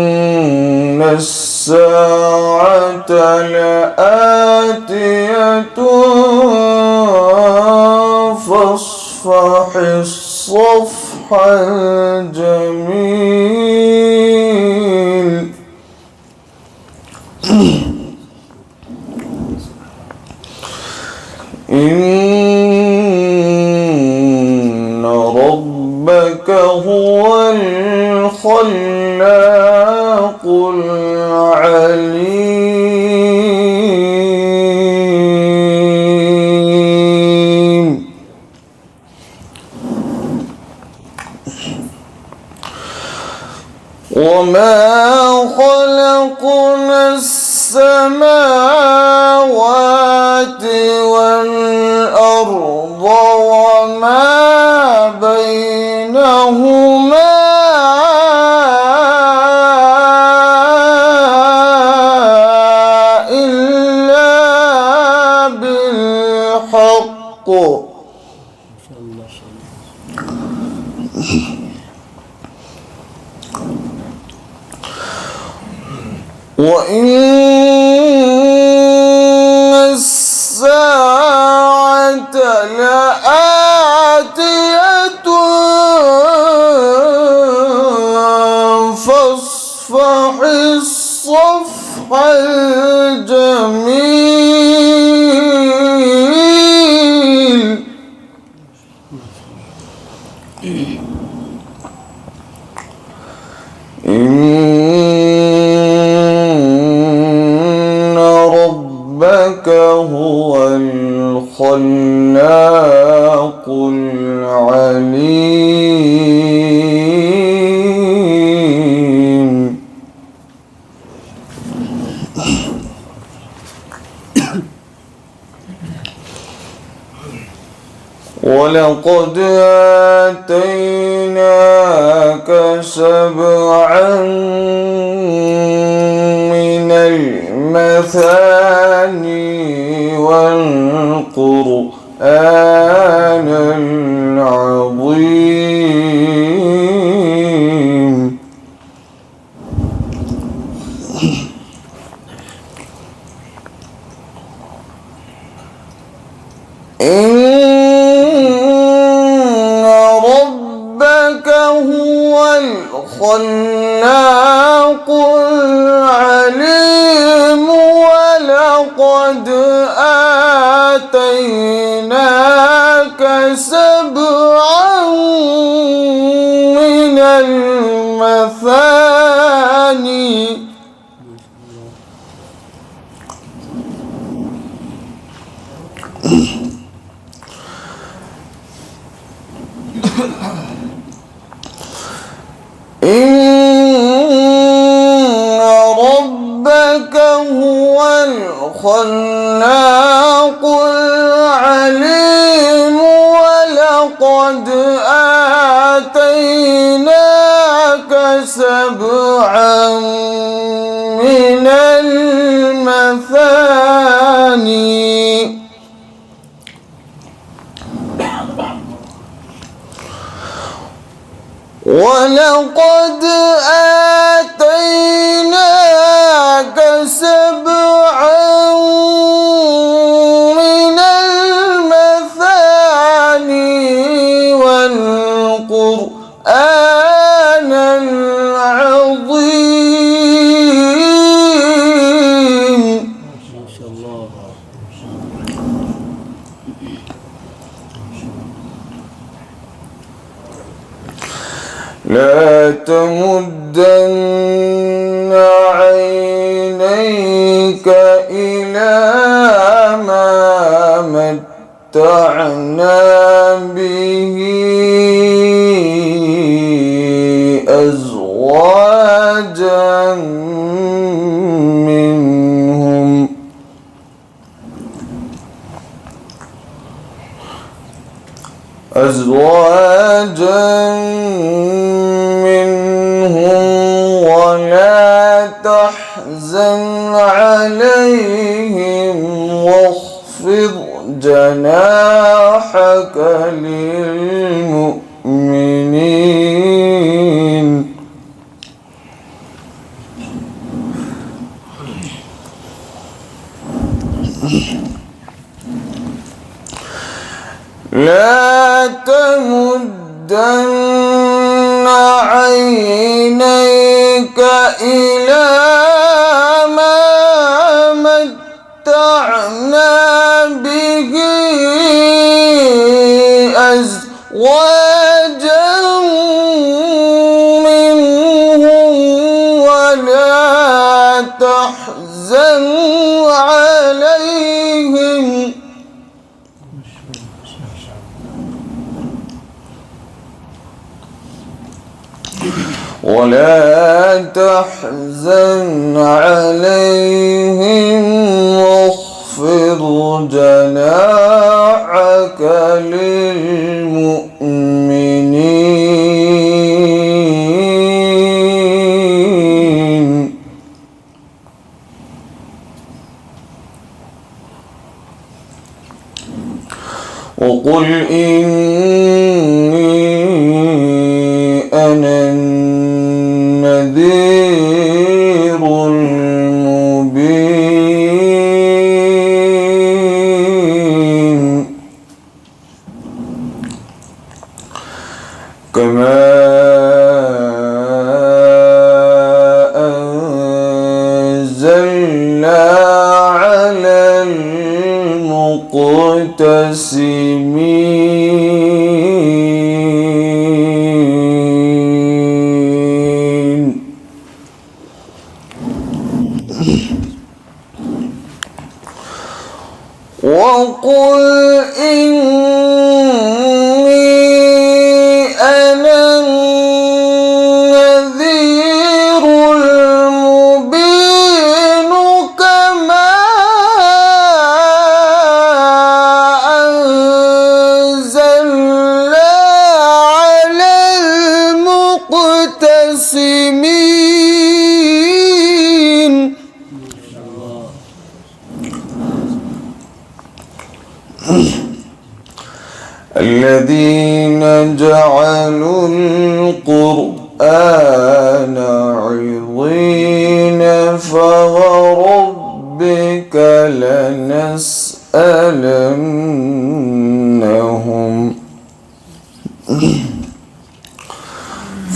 وإن الساعة لآتية فاصفح الصفح الجميل إن ربك هو الخلاق العليم وما خلقنا السماوات والأرض وما بينهما إلا بالحق وإن الساعة لآتية فاصفح الصفح الجميل ربك هو الخلاق العليم ولقد آتيناك سبعا من المثاني والقرآن العظيم ربك هو الخلاق العليم ولقد آتيناك سبعا من المثاني ربك هو الخلاق العليم ولقد آتيناك سبعا من المثاني ولقد آتيناك سبعا من المثاني والقرآن العظيم ما شاء الله. لا تمدن عينيك إلى ما متعنا به أزواجا منهم ولا تحزن عليهم واخفض واخفض جناحك للمؤمنين لا تمدن عينيك إلى ما متعنا به أزواجا منهم ولا تحزن عليهم واخفض جناحك للمؤمنين وقل إني أنا النذير المبين كما أنزلنا على المقتسمين وقل إني أنا النذير المبين كما أنزلنا على المقتسمين الذين جعلوا القرآن عضين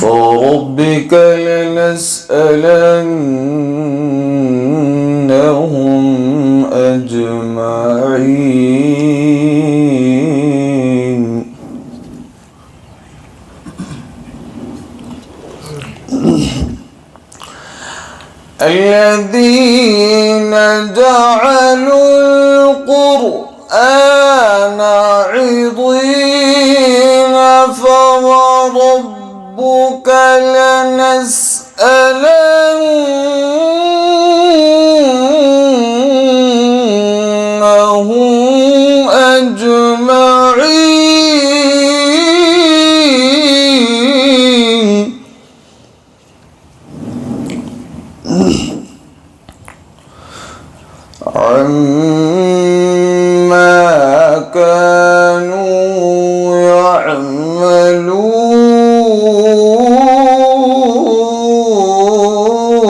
فوربك لنسألنهم أجمعين الذين جعلوا القرآن عضين فوربك لنسألنهم أجمعين عما كانوا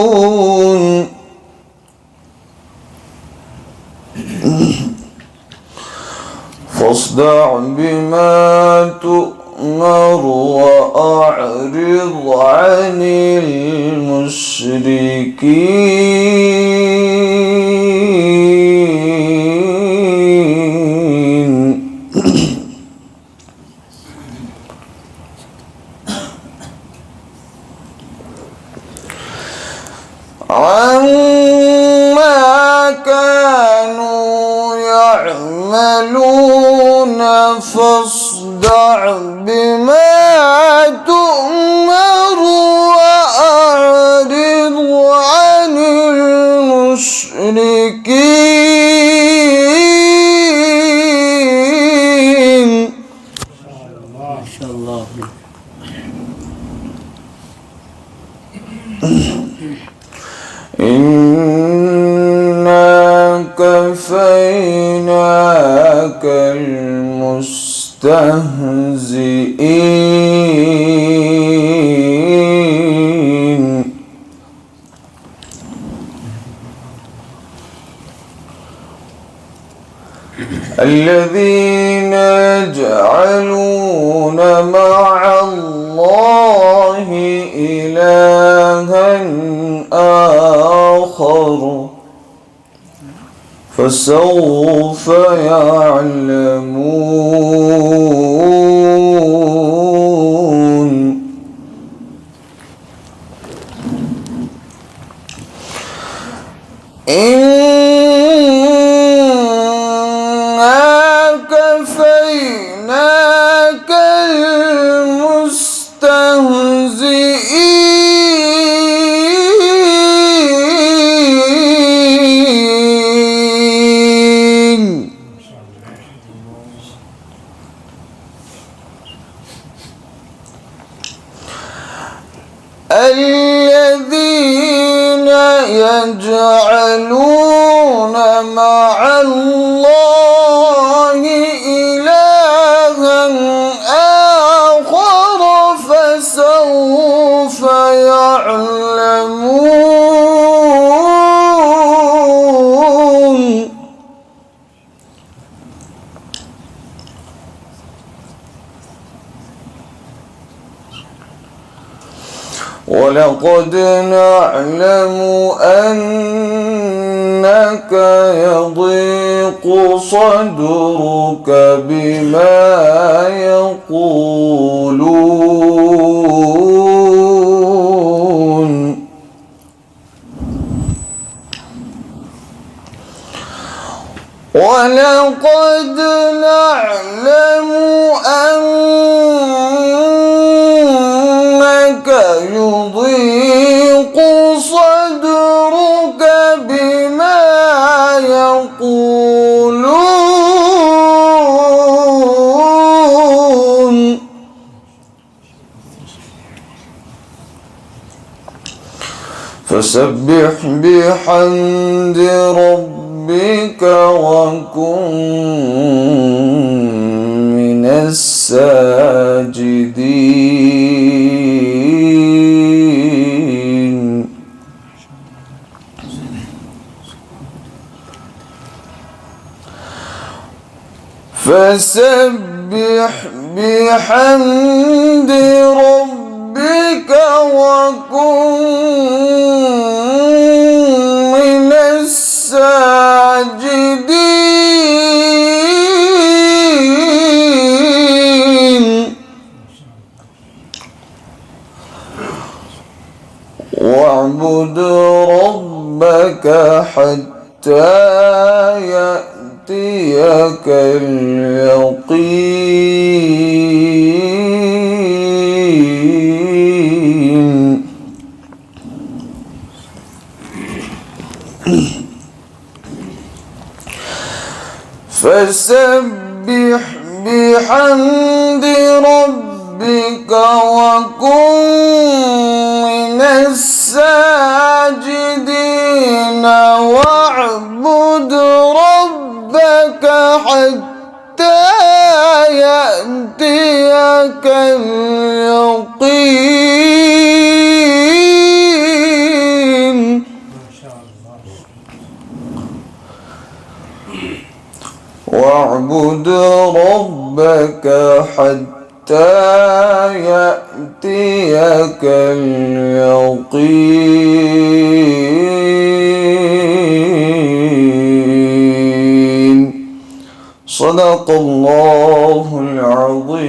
يعملون فاصدع بما تؤمر وأعرض عن المشركين عما كانوا يعملون فاصدع بما تؤمر وأعرض عن المشركين ما شاء الله. إنا كفيناك كالمستهزئين الذين يجعلون مع الله إلها آخر فسوف يعلمون إنا كفيناك المستهزئين الذين يجعلون مع الله إلها آخر فسوف يعلمون ولقد نعلم أنك يضيق صدرك بما يقولون ولقد نعلم أنك يضيق صدرك بما يقولون فسبح بحمد ربك وكن من الساجدين فسبح بحمد ربك وكن من الساجدين واعبد ربك حتى يأتيك اليقين فسبح بحمد ربك وكن من الساجدين واعبد ربك حتى يأتيك اليقين واعبد ربك حتى يأتيك اليقين صدق الله العظيم.